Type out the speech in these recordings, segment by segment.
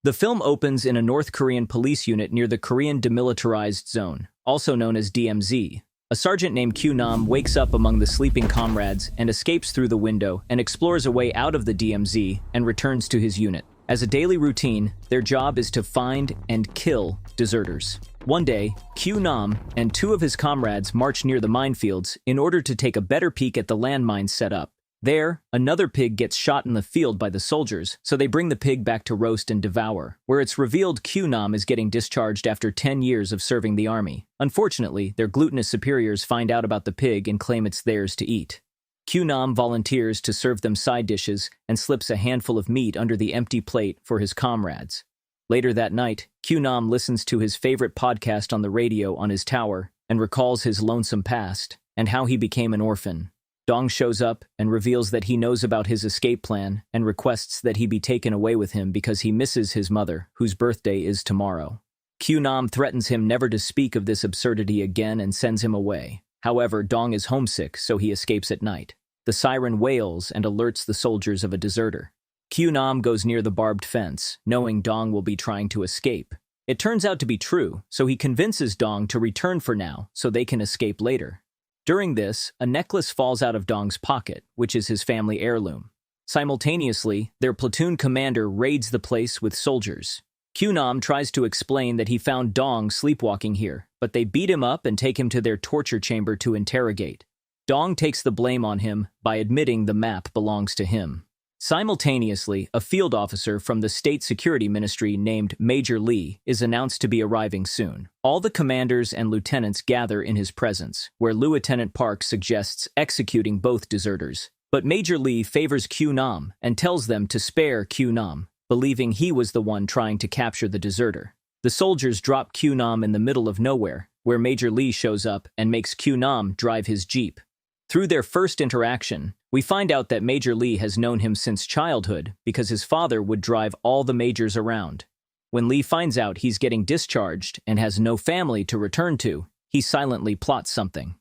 The film opens in a North Korean police unit near the Korean Demilitarized Zone, also known as DMZ. A sergeant named Q-nam wakes up among the sleeping comrades and escapes through the window and explores a way out of the DMZ and returns to his unit. As a daily routine, their job is to find and kill deserters. One day, Q-nam and two of his comrades march near the minefields in order to take a better peek at the landmines set up. There, another pig gets shot in the field by the soldiers, so they bring the pig back to roast and devour, where it's revealed Q-nam is getting discharged after 10 years of serving the army. Unfortunately, their glutinous superiors find out about the pig and claim it's theirs to eat. Q-nam volunteers to serve them side dishes and slips a handful of meat under the empty plate for his comrades. Later that night, Q-nam listens to his favorite podcast on the radio on his tower and recalls his lonesome past and how he became an orphan. Dong shows up and reveals that he knows about his escape plan and requests that he be taken away with him because he misses his mother, whose birthday is tomorrow. Q-nam threatens him never to speak of this absurdity again and sends him away. However, Dong is homesick, so he escapes at night. The siren wails and alerts the soldiers of a deserter. Q-nam goes near the barbed fence, knowing Dong will be trying to escape. It turns out to be true, so he convinces Dong to return for now so they can escape later. During this, a necklace falls out of Dong's pocket, which is his family heirloom. Simultaneously, their platoon commander raids the place with soldiers. Q-nam tries to explain that he found Dong sleepwalking here, but they beat him up and take him to their torture chamber to interrogate. Dong takes the blame on him by admitting the map belongs to him. Simultaneously, a field officer from the State Security Ministry named Major Lee is announced to be arriving soon. All the commanders and lieutenants gather in his presence, where Lieutenant Park suggests executing both deserters. But Major Lee favors Q-nam and tells them to spare Q-nam, believing he was the one trying to capture the deserter. The soldiers drop Q-nam in the middle of nowhere, where Major Lee shows up and makes Q-nam drive his jeep. Through their first interaction, we find out that Major Lee has known him since childhood because his father would drive all the majors around. When Lee finds out he's getting discharged and has no family to return to, he silently plots something.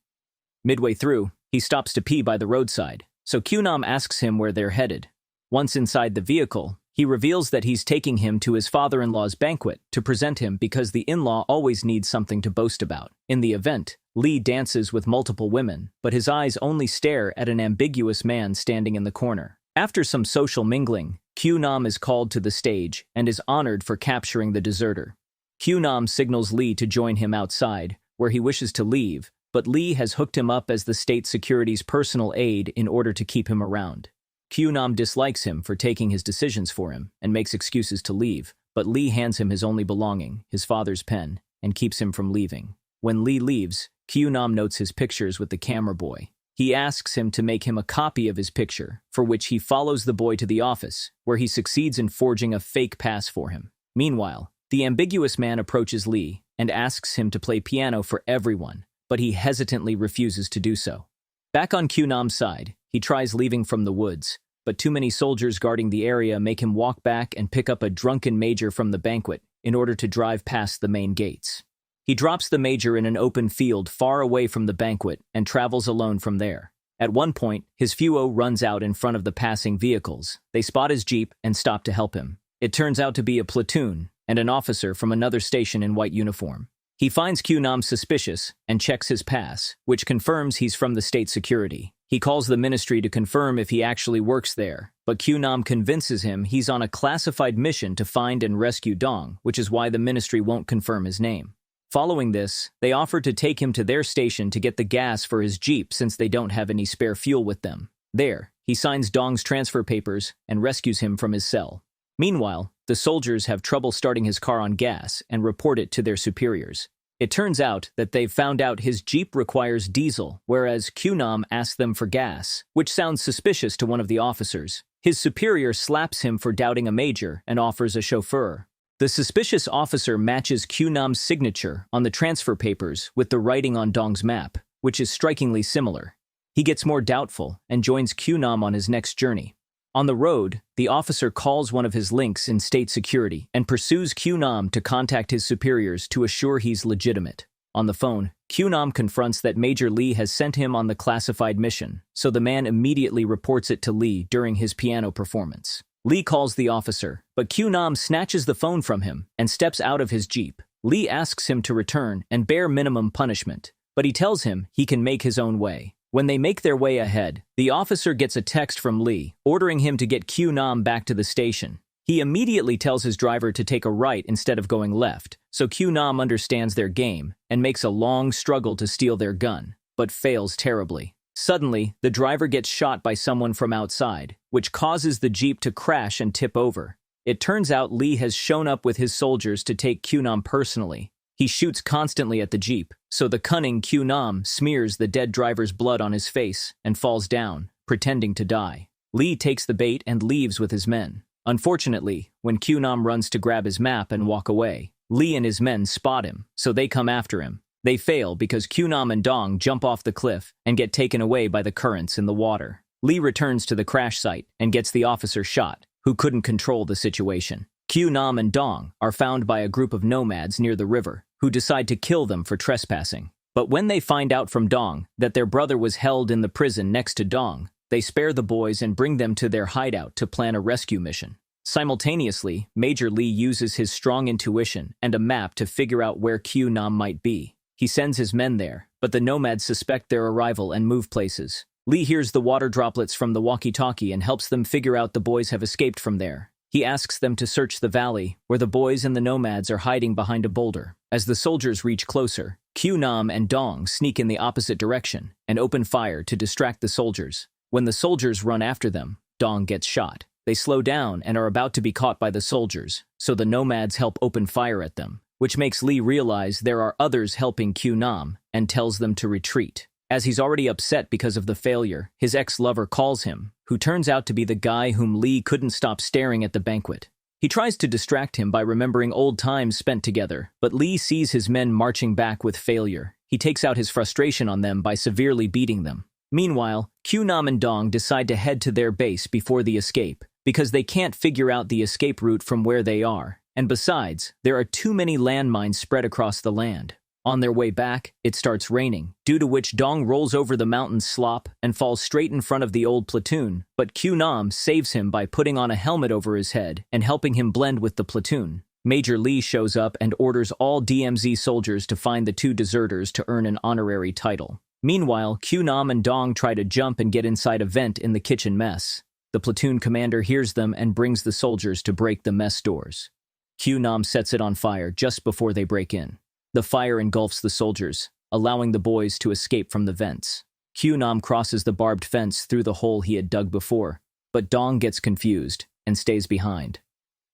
Midway through, he stops to pee by the roadside, so Q-nam asks him where they're headed. Once inside the vehicle, he reveals that he's taking him to his father-in-law's banquet to present him because the in-law always needs something to boast about. In the event, Lee dances with multiple women, but his eyes only stare at an ambiguous man standing in the corner. After some social mingling, Q-nam is called to the stage and is honored for capturing the deserter. Q-nam signals Lee to join him outside, where he wishes to leave, but Lee has hooked him up as the state security's personal aide in order to keep him around. Q-nam dislikes him for taking his decisions for him and makes excuses to leave, but Lee hands him his only belonging, his father's pen, and keeps him from leaving. When Lee leaves, Q-nam notes his pictures with the camera boy. He asks him to make him a copy of his picture, for which he follows the boy to the office, where he succeeds in forging a fake pass for him. Meanwhile, the ambiguous man approaches Lee and asks him to play piano for everyone, but he hesitantly refuses to do so. Back on Q-nam's side, he tries leaving from the woods, but too many soldiers guarding the area make him walk back and pick up a drunken major from the banquet in order to drive past the main gates. He drops the major in an open field far away from the banquet and travels alone from there. At one point, his fuo runs out in front of the passing vehicles. They spot his jeep and stop to help him. It turns out to be a platoon and an officer from another station in white uniform. He finds Q-nam suspicious and checks his pass, which confirms he's from the state security. He calls the ministry to confirm if he actually works there, but Q-nam convinces him he's on a classified mission to find and rescue Dong, which is why the ministry won't confirm his name. Following this, they offer to take him to their station to get the gas for his jeep since they don't have any spare fuel with them. There, he signs Dong's transfer papers and rescues him from his cell. Meanwhile, the soldiers have trouble starting his car on gas and report it to their superiors. It turns out that they've found out his jeep requires diesel, whereas Q-nam asks them for gas, which sounds suspicious to one of the officers. His superior slaps him for doubting a major and offers a chauffeur. The suspicious officer matches Q-nam's signature on the transfer papers with the writing on Dong's map, which is strikingly similar. He gets more doubtful and joins Q-nam on his next journey. On the road, the officer calls one of his links in state security and pursues Q-nam to contact his superiors to assure he's legitimate. On the phone, Q-nam confronts that Major Lee has sent him on the classified mission, so the man immediately reports it to Lee during his piano performance. Lee calls the officer, but Q-Nam snatches the phone from him and steps out of his jeep. Lee asks him to return and bear minimum punishment, but he tells him he can make his own way. When they make their way ahead, the officer gets a text from Lee, ordering him to get Q-Nam back to the station. He immediately tells his driver to take a right instead of going left, so Q-Nam understands their game and makes a long struggle to steal their gun, but fails terribly. Suddenly, the driver gets shot by someone from outside, which causes the jeep to crash and tip over. It turns out Lee has shown up with his soldiers to take Q-Nam personally. He shoots constantly at the jeep, so the cunning Q-Nam smears the dead driver's blood on his face and falls down, pretending to die. Lee takes the bait and leaves with his men. Unfortunately, when Q-Nam runs to grab his map and walk away, Lee and his men spot him, so they come after him. They fail because Q-Nam and Dong jump off the cliff and get taken away by the currents in the water. Lee returns to the crash site and gets the officer shot, who couldn't control the situation. Q-Nam and Dong are found by a group of nomads near the river, who decide to kill them for trespassing. But when they find out from Dong that their brother was held in the prison next to Dong, they spare the boys and bring them to their hideout to plan a rescue mission. Simultaneously, Major Lee uses his strong intuition and a map to figure out where Q-Nam might be. He sends his men there, but the nomads suspect their arrival and move places. Lee hears the water droplets from the walkie-talkie and helps them figure out the boys have escaped from there. He asks them to search the valley, where the boys and the nomads are hiding behind a boulder. As the soldiers reach closer, Q-Nam and Dong sneak in the opposite direction and open fire to distract the soldiers. When the soldiers run after them, Dong gets shot. They slow down and are about to be caught by the soldiers, so the nomads help open fire at them, which makes Lee realize there are others helping Q-Nam and tells them to retreat. As he's already upset because of the failure, his ex-lover calls him, who turns out to be the guy whom Lee couldn't stop staring at the banquet. He tries to distract him by remembering old times spent together, but Lee sees his men marching back with failure. He takes out his frustration on them by severely beating them. Meanwhile, Q-Nam and Dong decide to head to their base before the escape, because they can't figure out the escape route from where they are. And besides, there are too many landmines spread across the land. On their way back, it starts raining, due to which Dong rolls over the mountain slop and falls straight in front of the old platoon, but Q-Nam saves him by putting on a helmet over his head and helping him blend with the platoon. Major Lee shows up and orders all DMZ soldiers to find the two deserters to earn an honorary title. Meanwhile, Q-Nam and Dong try to jump and get inside a vent in the kitchen mess. The platoon commander hears them and brings the soldiers to break the mess doors. Q-Nam sets it on fire just before they break in. The fire engulfs the soldiers, allowing the boys to escape from the vents. Q-Nam crosses the barbed fence through the hole he had dug before, but Dong gets confused and stays behind.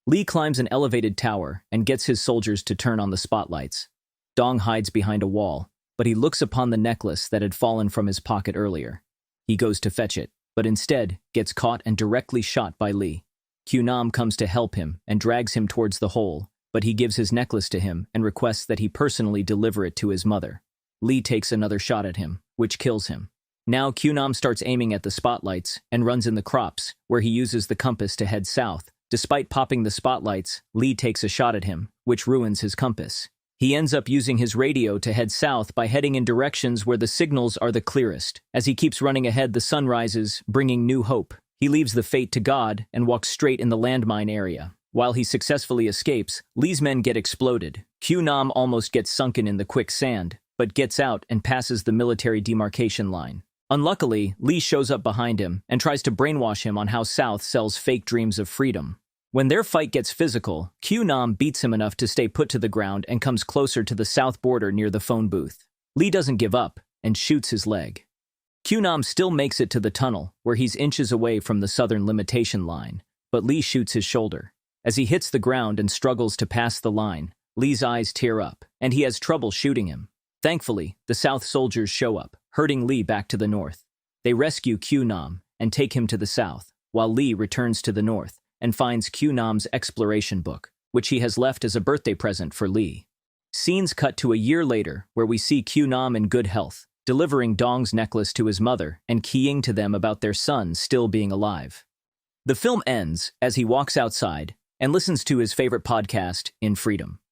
Lee climbs an elevated tower and gets his soldiers to turn on the spotlights. Dong hides behind a wall, but he looks upon the necklace that had fallen from his pocket earlier. He goes to fetch it, but instead gets caught and directly shot by Lee. Q-Nam comes to help him and drags him towards the hole, but he gives his necklace to him and requests that he personally deliver it to his mother. Lee takes another shot at him, which kills him. Now Q-Nam starts aiming at the spotlights and runs in the crops, where he uses the compass to head south. Despite popping the spotlights, Lee takes a shot at him, which ruins his compass. He ends up using his radio to head south by heading in directions where the signals are the clearest. As he keeps running ahead, the sun rises, bringing new hope. He leaves the fate to God and walks straight in the landmine area. While he successfully escapes, Lee's men get exploded. Q-Nam almost gets sunken in the quicksand, but gets out and passes the military demarcation line. Unluckily, Lee shows up behind him and tries to brainwash him on how South sells fake dreams of freedom. When their fight gets physical, Q-Nam beats him enough to stay put to the ground and comes closer to the south border near the phone booth. Lee doesn't give up and shoots his leg. Q-Nam still makes it to the tunnel, where he's inches away from the southern limitation line, but Lee shoots his shoulder. As he hits the ground and struggles to pass the line, Lee's eyes tear up, and he has trouble shooting him. Thankfully, the South soldiers show up, herding Lee back to the north. They rescue Q-Nam and take him to the south, while Lee returns to the north and finds Q-Nam's exploration book, which he has left as a birthday present for Lee. Scenes cut to a year later, where we see Q-Nam in good health, delivering Dong's necklace to his mother and keying to them about their son still being alive. The film ends as he walks outside and listens to his favorite podcast, In Freedom.